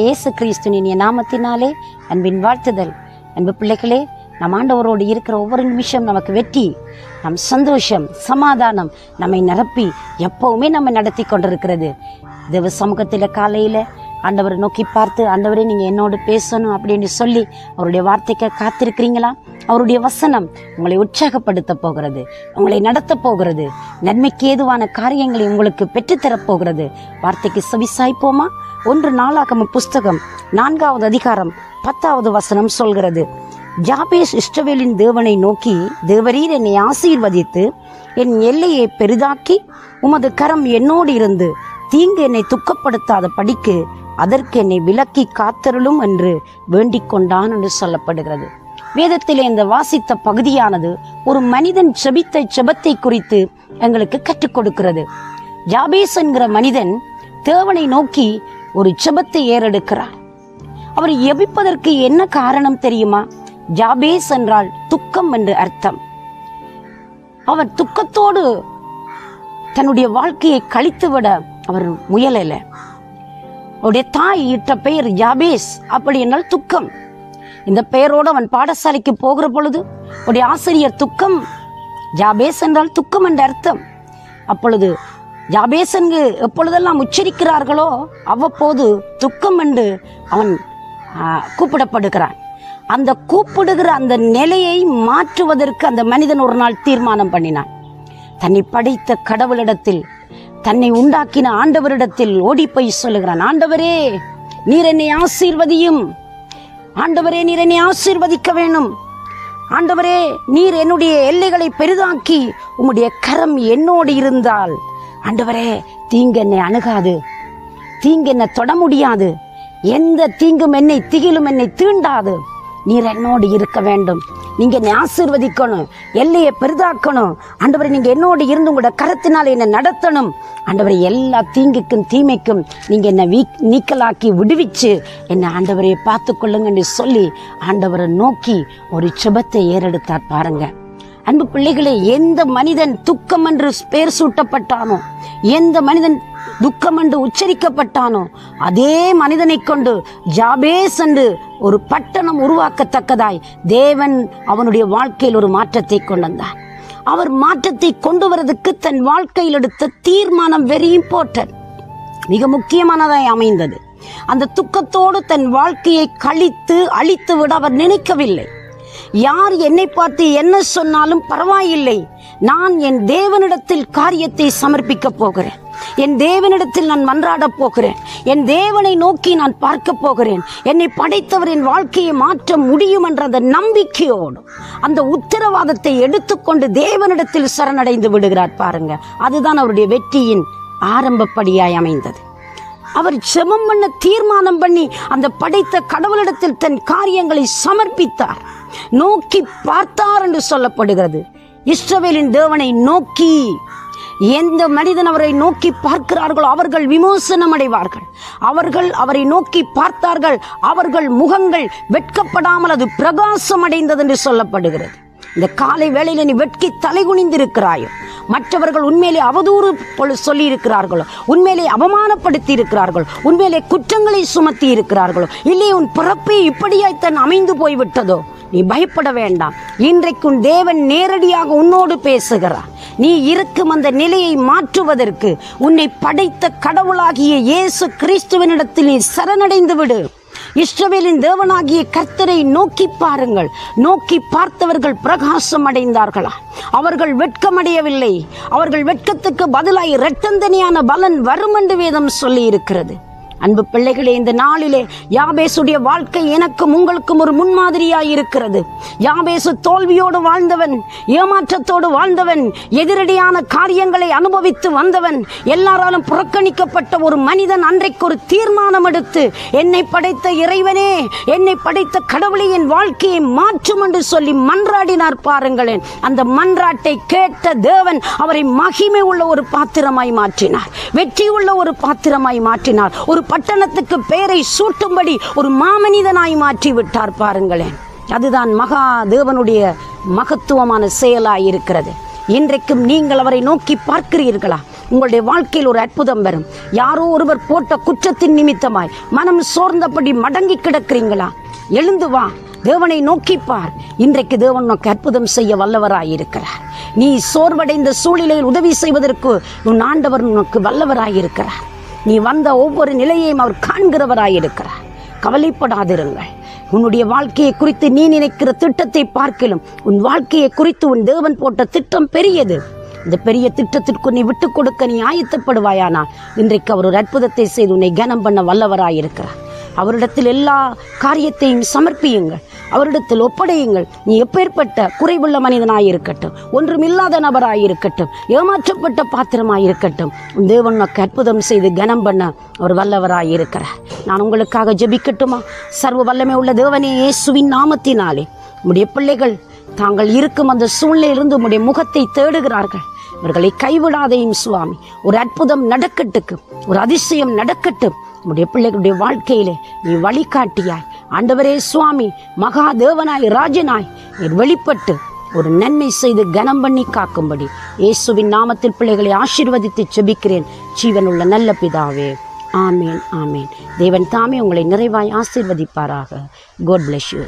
இயேசு கிறிஸ்துவின் நாமத்தினாலே அன்பின் வாழ்த்துதல். அன்பு பிள்ளைகளே, நம் ஆண்டவரோடு இருக்கிற ஒவ்வொரு நிமிஷம் நமக்கு வெற்றி, நம் சந்தோஷம், சமாதானம் நம்மை நிரப்பி எப்பவுமே நம்ம நடத்தி கொண்டிருக்கிறது. தேவ சமூகத்தில் காலையில் ஆண்டவரை நோக்கி பார்த்து, ஆண்டவரே நீங்கள் என்னோடு பேசணும் அப்படின்னு சொல்லி அவருடைய வார்த்தைக்கு காத்திருக்கிறீங்களா? அவருடைய வசனம் உங்களை உற்சாகப்படுத்த போகிறது, உங்களை நடத்த போகிறது, நன்மைக்கு ஏதுவான காரியங்களை உங்களுக்கு பெற்றுத்தரப்போகிறது. வார்த்தைக்கு செவிசாய்ப்போமா? 1 நாளாகமம் புஸ்தகம் 4வது அதிகாரம் 10வது வசனம் சொல்கிறது, யாபேஸ் இஸ்ரவேலின் தேவனை நோக்கி, தேவரீர் என்னை ஆசீர்வதித்து என் எல்லையை பெரிதாக்கி உமது கரம் என்னோடு இருந்து தீங்கு என்னை துக்கப்படுத்தாத படிக்கு அதற்கு என்னை விலக்கி காத்தருளும் என்று வேண்டிக் கொண்டான் என்று சொல்லப்படுகிறது. வேதத்திலே இந்த வாசித்த பகுதியானது ஒரு மனிதன் செபித்த செபத்தை குறித்து எங்களுக்கு கற்றுக் கொடுக்கிறது. யாபேஸ் என்கிற மனிதன் தேவனை நோக்கி ஒரு செபத்தை ஏறெடுக்கிறார். அவர் எபிப்பதற்கு என்ன காரணம் தெரியுமா? யாபேஸ் என்றால் துக்கம் என்று அர்த்தம். அவர் துக்கத்தோடு தன்னுடைய வாழ்க்கையை கழித்துவிட அவர் முயலல. அவருடைய தாய் இட்ட பெயர் யாபேஸ், அப்படி என்றால் துக்கம். இந்த பெயரோடு அவன் பாடசாலைக்கு போகிற பொழுது அவருடைய ஆசிரியர் துக்கம், யாபேஸ் என்றால் துக்கம் என்ற அர்த்தம். அப்பொழுது யாபேஸ் என்று எப்பொழுதெல்லாம் உச்சரிக்கிறார்களோ அவ்வப்போது துக்கம் என்று அவன் கூப்பிடப்படுகிறான். அந்த கூப்பிடுகிற அந்த நிலையை மாற்றுவதற்கு அந்த மனிதன் ஒரு நாள் தீர்மானம் பண்ணினான். தன்னை படைத்த கடவுளிடத்தில், தன்னை உண்டாக்கின ஆண்டவரிடத்தில் ஓடி போய் சொல்லுகிறான், ஆண்டவரே நீர் என்னை ஆசீர்வதியும், ஆண்டவரே நீர் என்னை ஆசீர்வதிக்க வேணும், ஆண்டவரே நீர் என்னுடைய எல்லைகளை பெரிதாக்கி உம்முடைய கரம் என்னோடு இருந்தால், ஆண்டவரே தீங்கு என்னை அணுகாது, தீங்கு என்னை தொட முடியாது, எந்த தீங்கும் என்னை திகிலும் என்னை தீண்டாது, நீர் என்னோடு இருக்க வேண்டும், நீங்க என்னை ஆசீர்வதிக்கணும், எல்லையை பெரிதாக்கணும், ஆண்டவரை நீங்க என்னோடு இருந்து உங்களோட கரத்தினால் என்னை நடத்தணும், ஆண்டவரை எல்லா தீங்குக்கும் தீமைக்கும் நீங்க என்னை நீக்கலாக்கி விடுவிச்சு என்னை ஆண்டவரை பார்த்து கொள்ளுங்கன்னு சொல்லி ஆண்டவரை நோக்கி ஒரு செபத்தை ஏறெடுத்தார். பாருங்க அன்பு பிள்ளைகளே, எந்த மனிதன் துக்கம் என்று பெயர் சூட்டப்பட்டானோ, எந்த மனிதன் துக்கம் என்று உச்சரிக்கப்பட்டானோ, அதே மனிதனை கொண்டு யாபேஸ் என்று ஒரு பட்டணம் உருவாக்கத்தக்கதாய் தேவன் அவனுடைய வாழ்க்கையில் ஒரு மாற்றத்தை கொண்டு வந்தார். அவர் மாற்றத்தை கொண்டு வரதுக்கு தன் வாழ்க்கையில் எடுத்த தீர்மானம் வெரி இம்பார்ட்டன்ட், மிக முக்கியமானதாய் அமைந்தது. அந்த துக்கத்தோடு தன் வாழ்க்கையை கழித்து அழித்து விட அவர் நினைக்கவில்லை. யார் என்னை பார்த்து என்ன சொன்னாலும் பரவாயில்லை, நான் என் தேவனிடத்தில் காரியத்தை சமர்ப்பிக்க போகிறேன், என் தேவனிடத்தில் நான் மன்றாடப் போகிறேன், என் தேவனை நோக்கி நான் பார்க்க போகிறேன், என்னை படைத்தவர் என் வாழ்க்கையை மாற்ற முடியும் என்ற அந்த நம்பிக்கையோடு அந்த உத்தரவாதத்தை எடுத்துக்கொண்டு தேவனிடத்தில் சரணடைந்து விடுகிறார். பாருங்க, அதுதான் அவருடைய வெற்றியின் ஆரம்பப்படியாய் அமைந்தது. அவர் செபம் பண்ண தீர்மானம் பண்ணி அந்த படைத்த கடவுளிடத்தில் தன் காரியங்களை சமர்ப்பித்தார், நோக்கி பார்த்தார் என்று சொல்லப்படுகிறது. இஸ்ரவேலின் தேவனை நோக்கி எந்த மனிதன் அவரை நோக்கி பார்க்கிறார்களோ அவர்கள் விமோசனம் அடைவார்கள். அவர்கள் அவரை நோக்கி பார்த்தார்கள், அவர்கள் முகங்கள் வெட்கப்படாமல் அது பிரகாசம் அடைந்தது என்று சொல்லப்படுகிறது. இந்த காலை வேளையில் நீ வெட்கி தலை குனிந்திருக்கிறாயோ, மற்றவர்கள் உண்மையிலே அவதூறு சொல்லி இருக்கிறார்களோ, உண்மையிலே அவமானப்படுத்தி இருக்கிறார்களோ, உண்மையிலே குற்றங்களை சுமத்தி இருக்கிறார்களோ, இல்லை உன் பிறப்பே இப்படியாய் தன் அமைந்து போய்விட்டதோ, நீ பயப்பட வேண்டாம். இன்றைக்கு உன் தேவன் நேரடியாக உன்னோடு பேசுகிறார். நீ இருக்கும் அந்த நிலையை மாற்றுவதற்கு உன்னை படைத்த கடவுளாகிய இயேசு கிறிஸ்துவினிடத்தில் நீ சரணடைந்து விடு. இஸ்ரவேலின் தேவனாகிய கர்த்தரை நோக்கி பாருங்கள். நோக்கி பார்த்தவர்கள் பிரகாசம் அடைந்தார்களா? அவர்கள் வெட்கமடையவில்லை. அவர்கள் வெட்கத்துக்கு பதிலாய் இரட்டந்தனியான பலன் வரும் என்று வேதம் சொல்லி இருக்கிறது. அன்பு பிள்ளைகளே, இந்த நாளிலே யாபேசுடைய வாழ்க்கை எனக்கும் உங்களுக்கும் ஒரு முன்மாதிரியாய் இருக்கிறது. யாபேசு தோல்வியோடு வாழ்ந்தவன், ஏமாற்றத்தோடு வாழ்ந்தவன், எதிரடியான காரியங்களை அனுபவித்து வந்தவன், எல்லாராலும் புறக்கணிக்கப்பட்ட ஒரு மனிதன் அன்றைக்கு ஒரு தீர்மானம் எடுத்து, என்னை படைத்த இறைவனே, என்னை படைத்த கடவுளை என் வாழ்க்கையை மாற்றும் என்று சொல்லி மன்றாடினார். பாருங்களேன், அந்த மன்றாட்டை கேட்ட தேவன் அவரை மகிமை உள்ள ஒரு பாத்திரமாய் மாற்றினார், வெற்றி உள்ள ஒரு பாத்திரமாய் மாற்றினார், ஒரு பட்டணத்துக்கு பெயரை சூட்டும்படி ஒரு மாமனிதனாய் மாற்றி விட்டார். பாருங்களேன், அதுதான் மகா தேவனுடைய மகத்துவமான செயலாய் இருக்கிறது. இன்றைக்கும் நீங்கள் அவரை நோக்கி பார்க்கிறீர்களா? உங்களுடைய வாழ்க்கையில் ஒரு அற்புதம் வரும். யாரோ ஒருவர் போட்ட குற்றத்தின் நிமித்தமாய் மனம் சோர்ந்தபடி மடங்கி கிடக்கிறீங்களா? எழுந்து வா, தேவனை நோக்கிப்பார். இன்றைக்கு தேவன் உனக்கு அற்புதம் செய்ய வல்லவராயிருக்கிறார். நீ சோர்வடைந்த சூழ்நிலையில் உதவி செய்வதற்கு உன் ஆண்டவர் உனக்கு வல்லவராயிருக்கிறார். நீ வந்த ஒவ்வொரு நிலையையும் அவர் காண்கிறவராயிருக்கிறார். கவலைப்படாதிருங்கள். உன்னுடைய வாழ்க்கையை குறித்து நீ நினைக்கிற திட்டத்தை பார்க்கலும் உன் வாழ்க்கையை குறித்து உன் தேவன் போட்ட திட்டம் பெரியது. இந்த பெரிய திட்டத்திற்கு நீ விட்டு கொடுக்க நீ ஆயத்தப்படுவாயானால் இன்றைக்கு அவர் ஒரு அற்புதத்தை செய்து உன்னை கனம் பண்ண வல்லவராயிருக்கிறார். அவரிடத்தில் எல்லா காரியத்தையும் சமர்ப்பியுங்கள், அவரிடத்தில் ஒப்படையுங்கள். நீ எப்பேற்பட்ட குறைவுள்ள மனிதனாயிருக்கட்டும், ஒன்றுமில்லாத நபராயிருக்கட்டும், ஏமாற்றப்பட்ட பாத்திரமாயிருக்கட்டும், உன் தேவன் உனக்கு அற்புதம் செய்து கனம் பண்ண அவர் வல்லவராயிருக்கிறார். நான் உங்களுக்காக ஜெபிக்கட்டுமா? சர்வ வல்லமை உள்ள தேவனே, இயேசுவின் நாமத்தினாலே உம்முடைய பிள்ளைகள் தாங்கள் இருக்கும் அந்த சூழ்நிலையிலிருந்து உம்முடைய முகத்தை தேடுகிறார்கள். இவர்களை கைவிடாதையும் சுவாமி. ஒரு அற்புதம் நடக்கட்டும், ஒரு அதிசயம் நடக்கட்டும். உம்முடைய பிள்ளைகளுடைய வாழ்க்கையிலே நீ வழிகாட்டியாய் ஆண்டவரே சுவாமி, மகா தேவனாய் ராஜனாய் நீர் வெளிப்பட்டு ஒரு நன்மை செய்து கனம் பண்ணி காக்கும்படி இயேசுவின் நாமத்தில் பிள்ளைகளை ஆசீர்வதித்து ஜெபிக்கிறேன் ஜீவனுள்ள நல்ல பிதாவே. ஆமேன், ஆமேன். தேவன் தாமே உங்களை நிறைவாய் ஆசீர்வதிப்பாராக. God bless you.